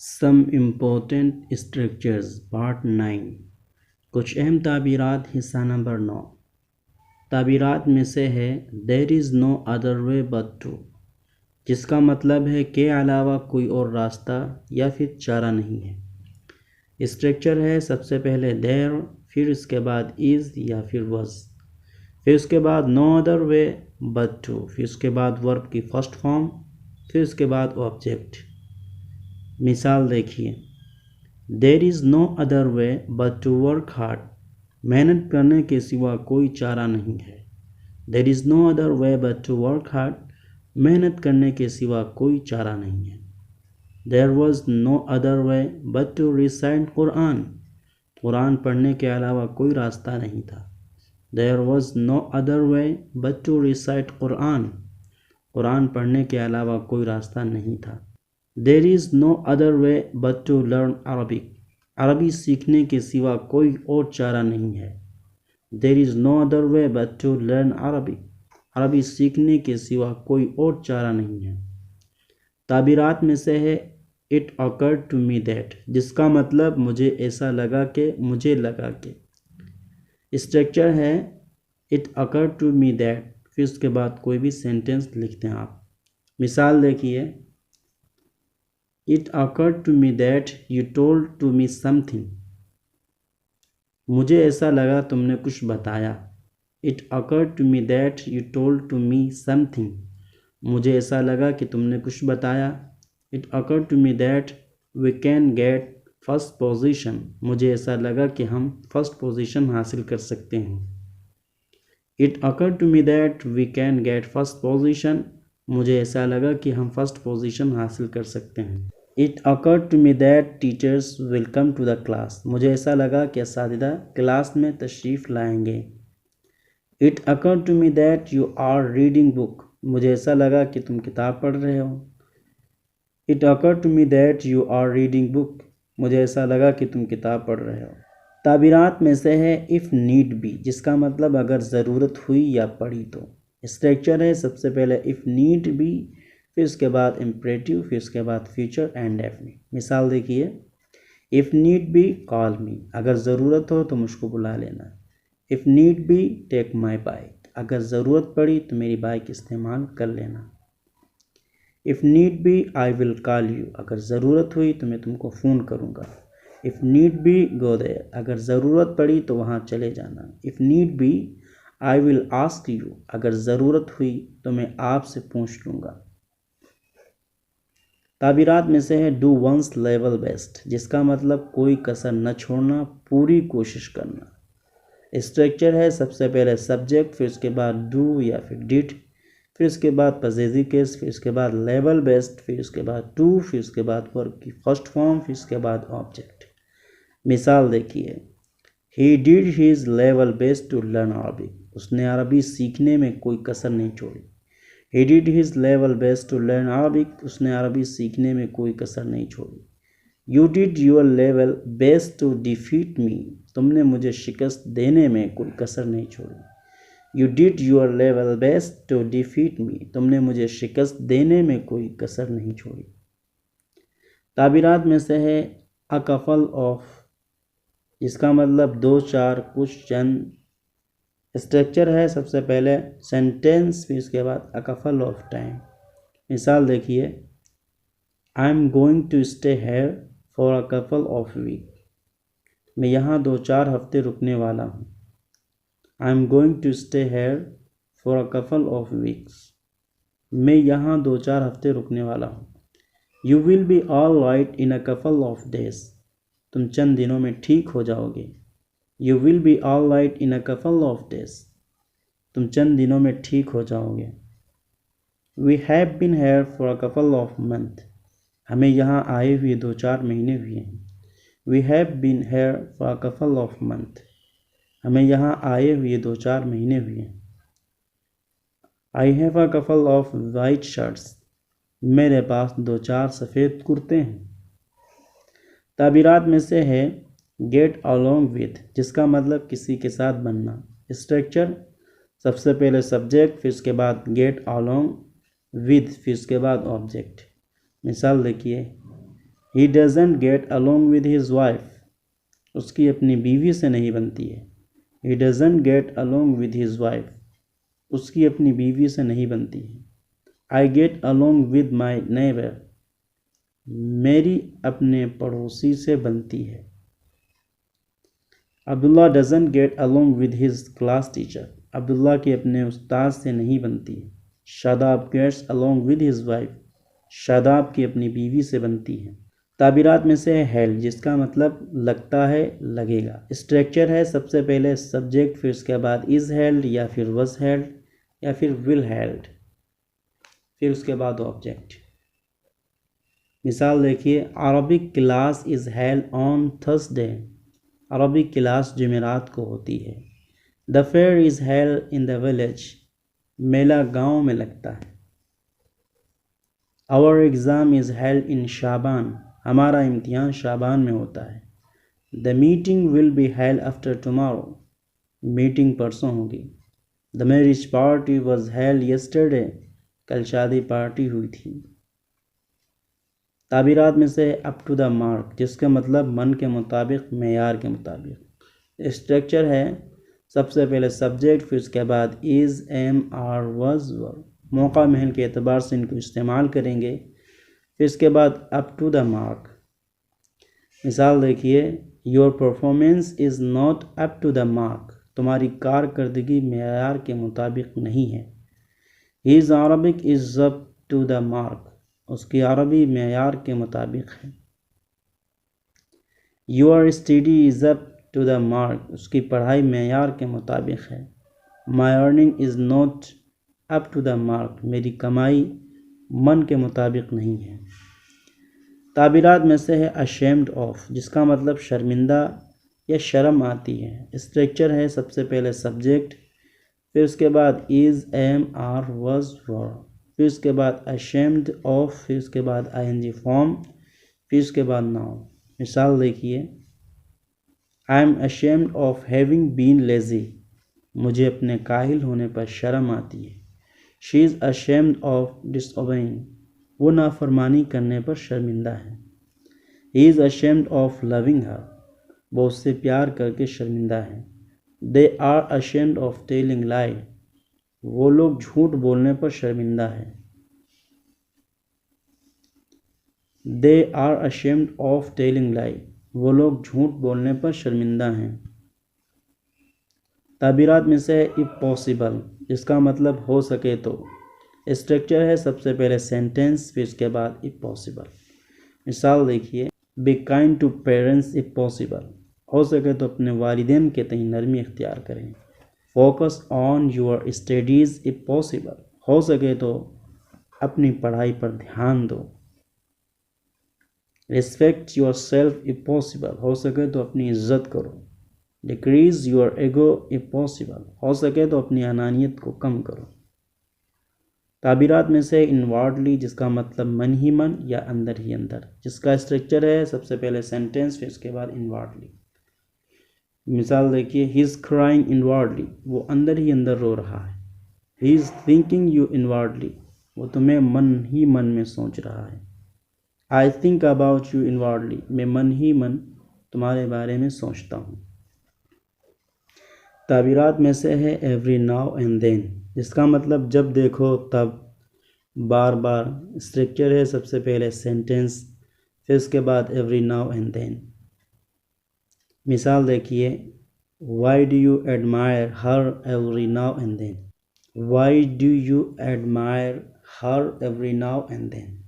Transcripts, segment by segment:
Some important structures part 9। कुछ अहम ताबीरात हिस्सा नंबर 9। ताबीरात में से है there is no other way but to, जिसका मतलब है के अलावा कोई और रास्ता या फिर चारा नहीं है। स्ट्रक्चर है सबसे पहले देयर, फिर उसके बाद इज़ या फिर वॉज, फिर उसके बाद no other way but to, फिर उसके बाद वर्ब की फर्स्ट फॉर्म, फिर उसके बाद ऑब्जेक्ट। मिसाल देखिए, there is no other way but to work hard, मेहनत करने के सिवा कोई चारा नहीं है। There is no other way but to work hard, मेहनत करने के सिवा कोई चारा नहीं है। There was no other way but to recite Quran, कुरान पढ़ने के अलावा कोई रास्ता नहीं था। There was no other way but to recite Quran, कुरान पढ़ने के अलावा कोई रास्ता नहीं था। There is no other way but to learn Arabic, अरबी सीखने के सिवा कोई और चारा नहीं है। There is no other way but to learn Arabic, अरबी सीखने के सिवा कोई और चारा नहीं है। ताबीरात में से है it occurred to me that, जिसका मतलब मुझे ऐसा लगा कि, मुझे लगा कि। स्ट्रक्चर है it occurred to me that, फिर उसके बाद कोई भी सेंटेंस लिखते हैं आप। मिसाल देखिए, it occurred to me that you told to me something, मुझे ऐसा लगा तुमने कुछ बताया। It occurred to me that you told to me something, मुझे ऐसा लगा कि तुमने कुछ बताया। It occurred to me that we can get first position, मुझे ऐसा लगा कि हम फर्स्ट पोजीशन हासिल कर सकते हैं। It occurred to me that we can get first position, मुझे ऐसा लगा कि हम फर्स्ट पोजीशन हासिल कर सकते हैं। It occurred to me that teachers will come to the class, मुझे ऐसा लगा कि असातिज़ा क्लास में तशरीफ़ लाएंगे। It occurred to me that you are reading book, मुझे ऐसा लगा कि तुम किताब पढ़ रहे हो। It occurred to me that you are reading book, मुझे ऐसा लगा कि तुम किताब पढ़ रहे हो। ताबीरात में से है इफ़ नीड बी, जिसका मतलब अगर ज़रूरत हुई या पड़ी तो। स्ट्रक्चर है सबसे पहले इफ़ नीड बी, फिर उसके बाद इम्परेटिव, फिर उसके बाद फ्यूचर एंड डेफिनिट। मिसाल देखिए, if need be call me, अगर ज़रूरत हो तो मुझको बुला लेना। If need be take my bike, अगर ज़रूरत पड़ी तो मेरी बाइक इस्तेमाल कर लेना। If need be I will call you, अगर ज़रूरत हुई तो मैं तुमको फ़ोन करूँगा। If need be go there, अगर ज़रूरत पड़ी तो वहाँ चले जाना। If need be I will ask you, अगर ज़रूरत हुई तो मैं आपसे पूछ लूँगा। ताबीरात में से है डू वंस लेवल बेस्ट, जिसका मतलब कोई कसर न छोड़ना, पूरी कोशिश करना। स्ट्रक्चर है सबसे पहले सब्जेक्ट, फिर उसके बाद डू या फिर डिड, फिर उसके बाद पजेसिव केस, फिर उसके बाद लेवल बेस्ट, फिर उसके बाद टू, फिर उसके बाद वर्ब की फर्स्ट फॉर्म, फिर उसके बाद ऑब्जेक्ट। मिसाल देखिए, he did his level best to learn Arabic, उसने अरबी सीखने में कोई कसर नहीं छोड़ी। He did his level best to learn Arabic, उसने अरबी सीखने में कोई कसर नहीं छोड़ी। You did your level best to defeat me, तुमने मुझे शिकस्त देने में कोई कसर नहीं छोड़ी। You did your level best to defeat me, तुमने मुझे शिकस्त देने में कोई कसर नहीं छोड़ी। ताबीरात में से है a couple of, इसका मतलब दो चार, कुछ चंद। स्ट्रक्चर है सबसे पहले सेंटेंस, फिर उसके बाद अ कपल ऑफ टाइम। मिसाल देखिए, I am going to stay here for a couple of week, मैं यहाँ 2-4 हफ्ते रुकने वाला हूँ। I am going to stay here for a couple of weeks, मैं यहाँ 2-4 हफ्ते रुकने वाला हूँ। You will be all right in a couple of days, तुम चंद दिनों में ठीक हो जाओगे। You will be all right in a couple of days, तुम चंद दिनों में ठीक हो जाओगे। We have been here for a couple of months, हमें यहाँ आए हुए 2-4 महीने हुए हैं। We have been here for a couple of months, हमें यहाँ आए हुए 2-4 महीने हुए हैं। I have a couple of white shirts, मेरे पास 2-4 सफ़ेद कुर्ते हैं। ताबीरात में से है गेट अलोंग विथ, जिसका मतलब किसी के साथ बनना। स्ट्रक्चर सबसे पहले सब्जेक्ट, फिर उसके बाद गेट अलोंग विथ, फिर उसके बाद ऑब्जेक्ट। मिसाल देखिए, he doesn't get along with his wife, उसकी अपनी बीवी से नहीं बनती है। He doesn't get along with his wife, उसकी अपनी बीवी से नहीं बनती है। I get along with my neighbour, मेरी अपने पड़ोसी से बनती है। Abdullah doesn't get along with his class teacher, Abdullah की अपने उस्ताद से नहीं बनती है। Shadab gets along with his wife, Shadab की अपनी बीवी से बनती है। ताबीरात में से है हेल्ड, जिसका मतलब लगता है, लगेगा। स्ट्रक्चर है सबसे पहले सब्जेक्ट, फिर उसके बाद इज़ हेल्ड या फिर वॉज हेल्ड या फिर विल हेल्ड, फिर उसके बाद ऑब्जेक्ट। मिसाल देखिए, Arabic class is held on Thursday, Arabic class जुमेरात को होती है। The fair is held in the village, मेला गांव में लगता है। Our exam is held in Shaban, हमारा इम्तिहान शाबान में होता है। The meeting will be held after tomorrow, meeting परसों होगी। The marriage party was held yesterday, कल शादी पार्टी हुई थी। ताबीरात में से अप टू द मार्क, जिसका मतलब मन के मुताबिक, मेयार के मुताबिक। स्ट्रक्चर है सबसे पहले सब्जेक्ट, फिर उसके बाद इज़, एम, आर, वॉज, वर, मौका महल के एतबार से इनको इस्तेमाल करेंगे। फिर इसके बाद अप टू द मार्क। मिसाल देखिए, your performance is not up to the mark, तुम्हारी कारकर्दगी मेयार के मुताबिक नहीं है। His Arabic is up to the mark, उसकी अरबी मेयार के मुताबिक है। Your study is up to the mark, उसकी पढ़ाई मेयार के मुताबिक है। My earning is not up to the mark, मेरी कमाई मन के मुताबिक नहीं है। ताबीरात में से है अशेम्ड ऑफ, जिसका मतलब शर्मिंदा या शर्म आती है। स्ट्रक्चर है सबसे पहले सब्जेक्ट, फिर उसके बाद इज़, एम, आर, वॉज, वर, फिर उसके बाद अशेम्ड ऑफ, फिर उसके बाद आईएनजी फॉर्म, फिर उसके बाद नाउन। मिसाल देखिए, I am ashamed of having been lazy, मुझे अपने काहिल होने पर शर्म आती है। She is ashamed of disobeying, वो नाफरमानी करने पर शर्मिंदा है। He is ashamed of loving her, वो उससे प्यार करके शर्मिंदा है। They are ashamed of telling lie, वो लोग झूठ बोलने पर शर्मिंदा है। They are ashamed of telling lie, वो लोग झूठ बोलने पर शर्मिंदा हैं। ताबीरात में से इफ पॉसिबल, जिसका मतलब हो सके तो। स्ट्रक्चर है सबसे पहले सेंटेंस, फिर उसके बाद इफ पॉसिबल। मिसाल देखिए, be kind to parents if possible, हो सके तो अपने वालिदैन के तई नरमी इख्तियार करें। Focus on your studies if possible, हो सके तो अपनी पढ़ाई पर ध्यान दो। Respect your self if possible, हो सके तो अपनी इज्जत करो। Decrease your ego if possible, हो सके तो अपनी अनानियत को कम करो। ताबीरात में से इनवर्डली, जिसका मतलब मन ही मन या अंदर ही अंदर, जिसका स्ट्रक्चर है सबसे पहले सेंटेंस, फिर उसके बाद इनवर्डली। मिसाल देखिए, ही इज़ क्राइंग इनवर्डली, वो अंदर ही अंदर रो रहा है। He is thinking you inwardly, वो तुम्हें मन ही मन में सोच रहा है। I think about you inwardly, मैं मन ही मन तुम्हारे बारे में सोचता हूँ। ताबीरात में से है एवरी नाउ एंड देन, जिसका मतलब जब देखो तब, बार बार। स्ट्रक्चर है सबसे पहले सेंटेंस, फिर उसके बाद एवरी नाउ एंड देन। मिसाल देखिए, why do you admire her every now and then, why do you admire her every now and then,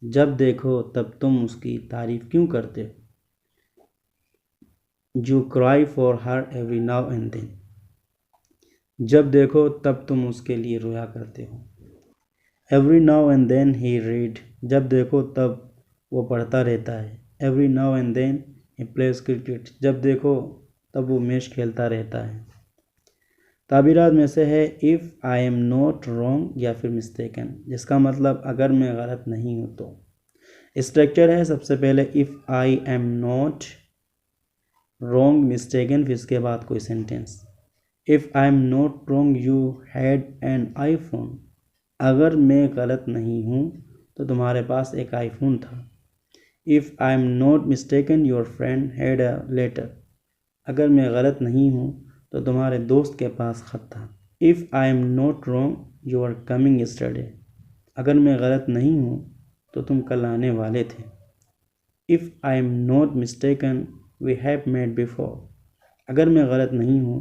जब देखो तब तुम उसकी तारीफ क्यों करते हो। You cry for her every now and then, जब देखो तब तुम उसके लिए रोया करते हो। Every now and then he read, जब देखो तब वो पढ़ता रहता है। Every now and then he plays cricket, जब देखो तब वो मैच खेलता रहता है। ताबीरात में से है if I am not wrong या फिर मिस्टेकन, जिसका मतलब अगर मैं गलत नहीं हूँ तो। स्ट्रक्चर है सबसे पहले if I am not wrong, mistaken, फिर इसके बाद कोई sentence. If I am not wrong you had an iPhone, अगर मैं गलत नहीं हूँ तो तुम्हारे पास एक आईफोन था। If I am not mistaken your friend had a letter. अगर मैं गलत नहीं हूँ तो तुम्हारे दोस्त के पास ख़त था। If I am not wrong you are coming yesterday. अगर मैं गलत नहीं हूँ तो तुम कल आने वाले थे। If I am not mistaken we have met before. अगर मैं गलत नहीं हूँ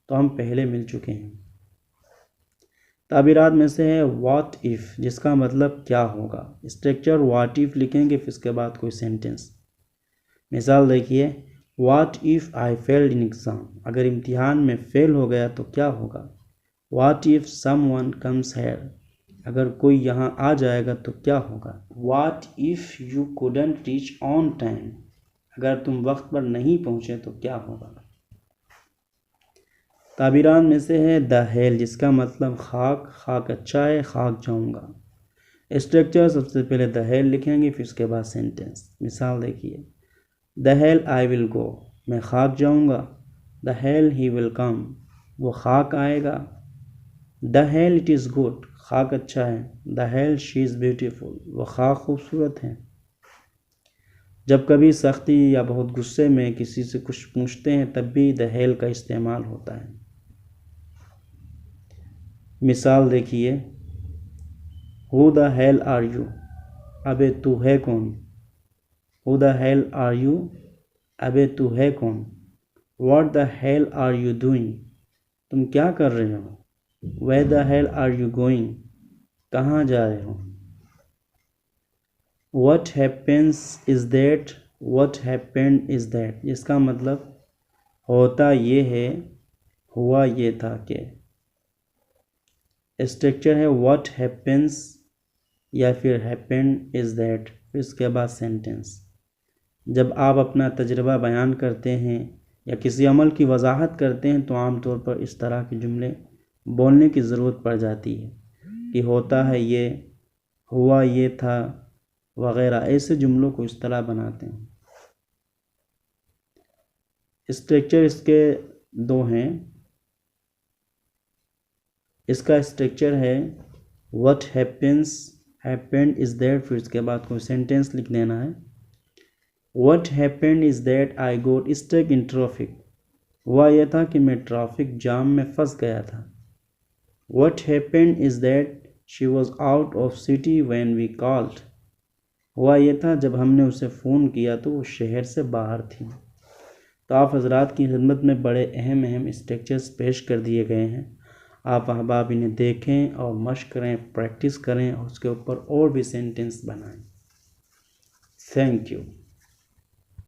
तो हम पहले मिल चुके हैं। ताबीरात में से है व्हाट इफ़, जिसका मतलब क्या होगा। स्ट्रक्चर व्हाट इफ़ लिखेंगे, फिर उसके बाद कोई सेंटेंस। मिसाल देखिए, what if I failed in exam. अगर इम्तिहान में फ़ेल हो गया तो क्या होगा। What if someone comes here. अगर कोई यहाँ आ जाएगा तो क्या होगा। What if you couldn't reach on time. अगर तुम वक्त पर नहीं पहुँचे तो क्या होगा। ताबीरान में से है द हेल, जिसका मतलब खाक, खाक अच्छा है, खाक जाऊंगा। स्ट्रक्चर सबसे पहले द हेल लिखेंगे, फिर उसके बाद सेंटेंस। मिसाल देखिए, the hell I will go. मैं खाक जाऊंगा। The hell he will come. वो खाक आएगा। The hell it is good. खाक अच्छा है। The hell she is beautiful. वो खाक खूबसूरत है। जब कभी सख्ती या बहुत गुस्से में किसी से कुछ पूछते हैं तब भी द हेल का इस्तेमाल होता है। मिसाल देखिए, who the hell are you. अबे तू है कौन। Who the hell are you. अबे तू है कौन। What the hell are you doing. तुम क्या कर रहे हो। Where the hell are you going. कहाँ जा रहे हो। What happens is that. What happened is that, जिसका मतलब होता ये है, हुआ ये था कि। स्ट्रक्चर है व्हाट हैपेंस या फिर हैपेंड इज़ दैट, फिर उसके बाद सेंटेंस। जब आप अपना तजुर्बा बयान करते हैं या किसी अमल की वजाहत करते हैं तो आमतौर पर इस तरह के जुमले बोलने की ज़रूरत पड़ जाती है कि होता है ये, हुआ ये था वगैरह। ऐसे जुमलों को इस तरह बनाते हैं। स्ट्रक्चर इसके दो हैं। इसका स्ट्रक्चर है what happens, happened is that, फिर उसके बाद कोई सेंटेंस लिख देना है। What happened is that I got stuck in traffic. हुआ यह था कि मैं ट्रैफिक जाम में फंस गया था। What happened is that she was out of city when we called. हुआ यह था जब हमने उसे फ़ोन किया तो वो शहर से बाहर थी। तो आप हजरात की खिदमत में बड़े अहम स्ट्रक्चर्स पेश कर दिए गए हैं। आप अहबाब इन्हें देखें और मश्क करें, प्रैक्टिस करें और उसके ऊपर और भी सेंटेंस बनाएं। Thank you.